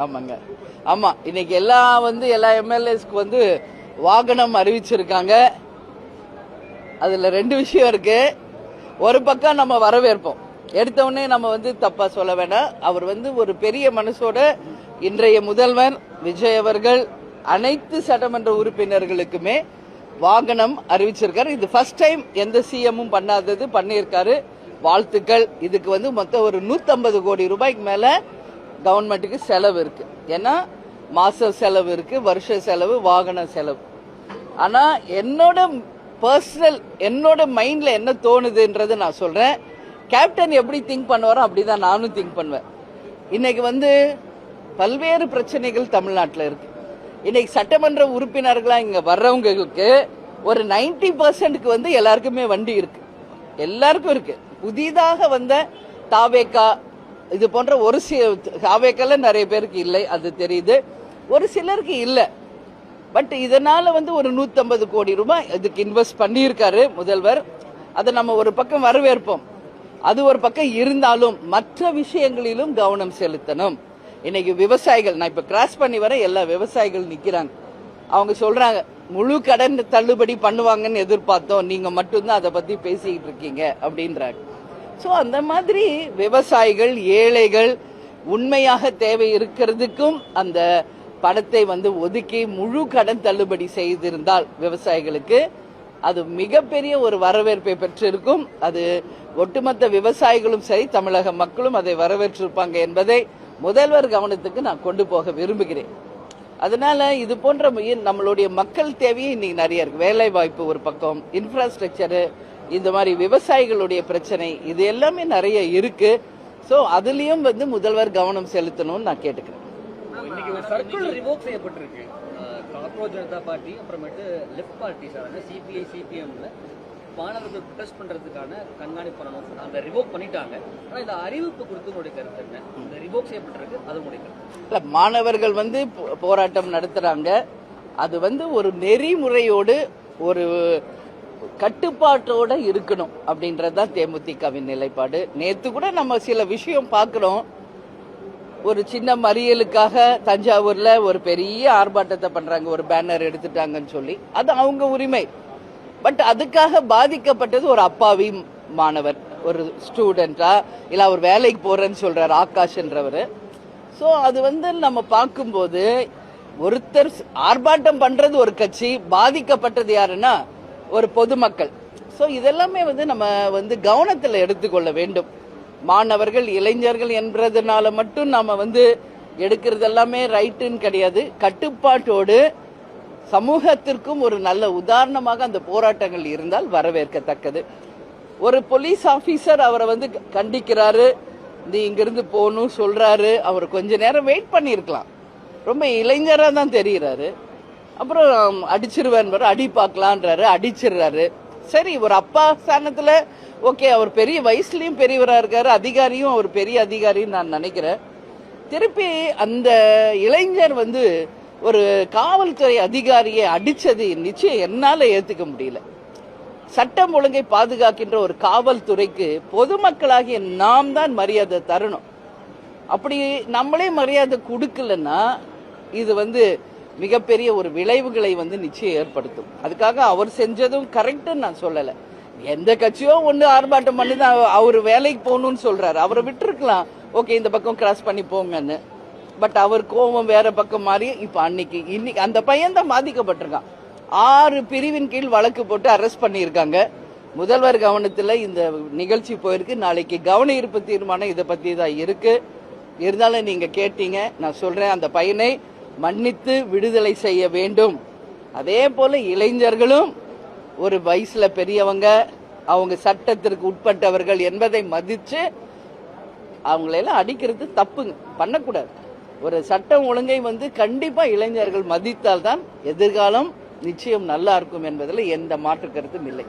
ஆமாங்க, ஆமா. இன்னைக்கு எல்லா எம்எல்ஏஸ்க்கு வாகனம் அறிவிச்சிருக்காங்க. அதுல ரெண்டு விஷயம் இருக்கு. ஒரு பக்கம் நம்ம வரவேற்போம். எடுத்த உடனே நம்ம தப்பா சொல்ல வேண்டாம். அவர் ஒரு பெரிய மனசோட இன்றைய முதல்வர் விஜய் அவர்கள் அனைத்து சட்டமன்ற உறுப்பினர்களுக்குமே வாகனம் அறிவிச்சிருக்காரு. இது ஃபர்ஸ்ட் டைம் எந்த சிஎம்மும் பண்ணாதது பண்ணியிருக்காரு. வாழ்த்துக்கள். இதுக்கு மொத்தம் ஒரு 150 கோடி ரூபாய்க்கு மேல கவர்மெண்ட்டுக்கு செலவு இருக்கு. ஏன்னா மாச செலவு இருக்கு, வருஷ செலவு, வாகன செலவு. ஆனா என்னோட மைண்ட்ல என்ன தோணுதுன்றது நான் சொல்றேன். கேப்டன் எப்படி திங்க் பண்ணுவாரோ அப்படிதான் நானும் திங்க் பண்ணுவேன். இன்னைக்கு பல்வேறு பிரச்சனைகள் தமிழ்நாட்டில் இருக்கு. இன்னைக்கு சட்டமன்ற உறுப்பினர்களா இங்க வர்றவங்களுக்கு ஒரு 90% எல்லாருக்குமே வண்டி இருக்கு, எல்லாருக்கும் இருக்கு. புதிதாக வந்த தாவேக்கா இது போன்ற ஒரு தாவேக்கால நிறைய பேருக்கு இல்லை, அது தெரியுது. ஒரு சிலருக்கு இல்லை. பட் இதனால ஒரு 150 கோடி ரூபாய் இதுக்கு இன்வெஸ்ட் பண்ணியிருக்காரு முதல்வர். அதை நம்ம ஒரு பக்கம் வரவேற்போம். அது ஒரு பக்கம் இருந்தாலும் மற்ற விஷயங்களிலும் கவனம் செலுத்தணும். இன்னைக்கு விவசாயிகள், நான் இப்ப கிராஸ் பண்ணி வர எல்லா விவசாயிகள் நிக்கிறாங்க. அவங்க சொல்றாங்க முழு கடன் தள்ளுபடி பண்ணுவாங்கன்னு எதிர்பார்த்தோம், நீங்க மட்டும்தான் அதை பத்தி பேசிக்கிட்டு இருக்கீங்க அப்படின்றாங்க. சோ அந்த மாதிரி விவசாயிகள், ஏழைகள் உண்மையாக தேவை இருக்கிறதுக்கும் அந்த பணத்தை ஒதுக்கி முழு கடன் தள்ளுபடி செய்திருந்தால் விவசாயிகளுக்கு அது மிகப்பெரிய ஒரு வரவேற்பை பெற்றிருக்கும். அது ஒட்டுமொத்த விவசாயிகளும் சரி, தமிழக மக்களும் அதை வரவேற்றிருப்பாங்க என்பதை முதல்வர் கவனத்துக்கு நான் கொண்டு போக விரும்புகிறேன். அதனால இது போன்ற நம்மளுடைய மக்கள் தேவையே இன்னைக்கு நிறைய இருக்கு. வேலை வாய்ப்பு ஒரு பக்கம், இன்ஃப்ராஸ்ட்ரக்சரு, இந்த மாதிரி விவசாயிகளுடைய பிரச்சனை, இது எல்லாமே நிறைய இருக்கு. சோ அதுலயும் முதல்வர் கவனம் செலுத்தணும்னு நான் கேட்டுக்கிறேன். இன்னைக்கு ஒரு சர்க்குலர் ரிவோக் செய்யப்பட்டிருக்கு. காக்ரோச் ஜனதா பார்ட்டி அப்புறமேட்டு லெஃப்ட் பார்ட்டி சார் சிபிஐ சிபிஎம்ல மாணவர்கள் ப்ரொடெஸ்ட் பண்றதுக்கான கண்காணிப்பு பண்ணணும், அந்த ரிவோக் பண்ணிட்டாங்க. ஆனா இந்த அறிவிப்பு குறித்து உங்களுடைய கருத்து என்ன? இந்த ரிவோக் செய்யப்பட்டிருக்கு, அது உங்களுடைய கருத்து? மாணவர்கள் போராட்டம் நடத்துறாங்க. அது ஒரு நெறிமுறையோடு ஒரு கட்டுப்பாட்டோட இருக்கணும் அப்படின்றதுதான் தேமுதிகவின் நிலைப்பாடு. நேத்து கூட நம்ம சில விஷயம் பார்க்கிறோம். ஒரு சின்ன மறியலுக்காக தஞ்சாவூர்ல ஒரு பெரிய ஆர்ப்பாட்டத்தை பண்றாங்க, ஒரு பேனர் எடுத்துட்டாங்கன்னு சொல்லி. அது அவங்க உரிமை. பட் அதுக்காக பாதிக்கப்பட்டது ஒரு அப்பாவி மாணவர், ஒரு ஸ்டூடெண்டா, இல்ல அவர் வேலைக்கு போறேன்னு சொல்றாரு ஆகாஷ்ன்றவர். சோ அது நம்ம பார்க்கும்போது ஒருத்தர் ஆர்ப்பாட்டம் பண்றது ஒரு கட்சி, பாதிக்கப்பட்டது யாருன்னா ஒரு பொதுமக்கள். சோ இதெல்லாமே நம்ம கவனத்தில் எடுத்துக்கொள்ள வேண்டும். மாணவர்கள், இளைஞர்கள் என்பதனால மட்டும் நாம எடுக்கிறது எல்லாமே ரைட்டுன்னு கிடையாது. கட்டுப்பாட்டோடு சமூகத்திற்கும் ஒரு நல்ல உதாரணமாக அந்த போராட்டங்கள் இருந்தால் வரவேற்கத்தக்கது. ஒரு போலீஸ் ஆபீசர் அவரை கண்டிக்கிறாரு, இங்கிருந்து போகணும் சொல்றாரு. அவர் கொஞ்ச நேரம் வெயிட் பண்ணிருக்கலாம். ரொம்ப இளைஞரா தான் தெரிகிறாரு. அப்புறம் அடிச்சிருவேன், அடி பார்க்கலான்றாரு, அடிச்சிடுறாரு. சரி, ஒரு அப்பா ஸ்தானத்துல ஓகே, அவர் பெரிய வயசுலயும் பெரியவரா இருக்காரு, அதிகாரியும் அவர் பெரிய அதிகாரின்னு நான் நினைக்கிறேன். திருப்பி அந்த இளைஞர் ஒரு காவல்துறை அதிகாரியை அடிச்சது நிச்சயம் என்னால ஏத்துக்க முடியல. சட்டம் ஒழுங்கை பாதுகாக்கின்ற ஒரு காவல்துறைக்கு பொதுமக்களாகிய நாம் தான் மரியாதை தரணும். அப்படி நம்மளே மரியாதை கொடுக்கலன்னா இது மிகப்பெரிய ஒரு விளைவுகளை நிச்சயம் ஏற்படுத்தும். அதுக்காக அவர் செஞ்சதும் கரெக்ட்னு நான் சொல்லல. எந்த கட்சியோ ஆர்ப்பாட்டம் பண்ணிதான் அவர் வேலைக்கு போகணும்னு சொல்றாரு. அவரை விட்டுருக்கலாம், ஓகே இந்த பக்கம் கிராஸ் பண்ணி போங்கன்னு. பட் அவர் கோபம் வேற பக்கம் மாறி இப்ப இன்னைக்கு அந்த பையன் தான் பாதிக்கப்பட்டிருக்கான். 6 பிரிவின் கீழ் வழக்கு போட்டு அரெஸ்ட் பண்ணியிருக்காங்க. முதல்வர் கவனத்துல இந்த நிகழ்ச்சி போயிருக்கு. நாளைக்கு கவன ஈர்ப்பு தீர்மானம் இதை பத்தி தான் இருக்கு. இருந்தாலும் நீங்க கேட்டீங்க, நான் சொல்றேன், அந்த பையனை மன்னித்து விடுதலை செய்ய வேண்டும். அதே போல இளைஞர்களும் ஒரு வயசுல பெரியவங்க, அவங்க சட்டத்திற்கு உட்பட்டவர்கள் என்பதை மதிச்சு அவங்களெல்லாம் அடிக்கிறது தப்புங்க, பண்ணக்கூடாது. ஒரு சட்டம் ஒழுங்கை கண்டிப்பா இளைஞர்கள் மதித்தால்தான் எதிர்காலம் நிச்சயம் நல்லா இருக்கும் என்பதில் எந்த மாற்று கருத்தும் இல்லை.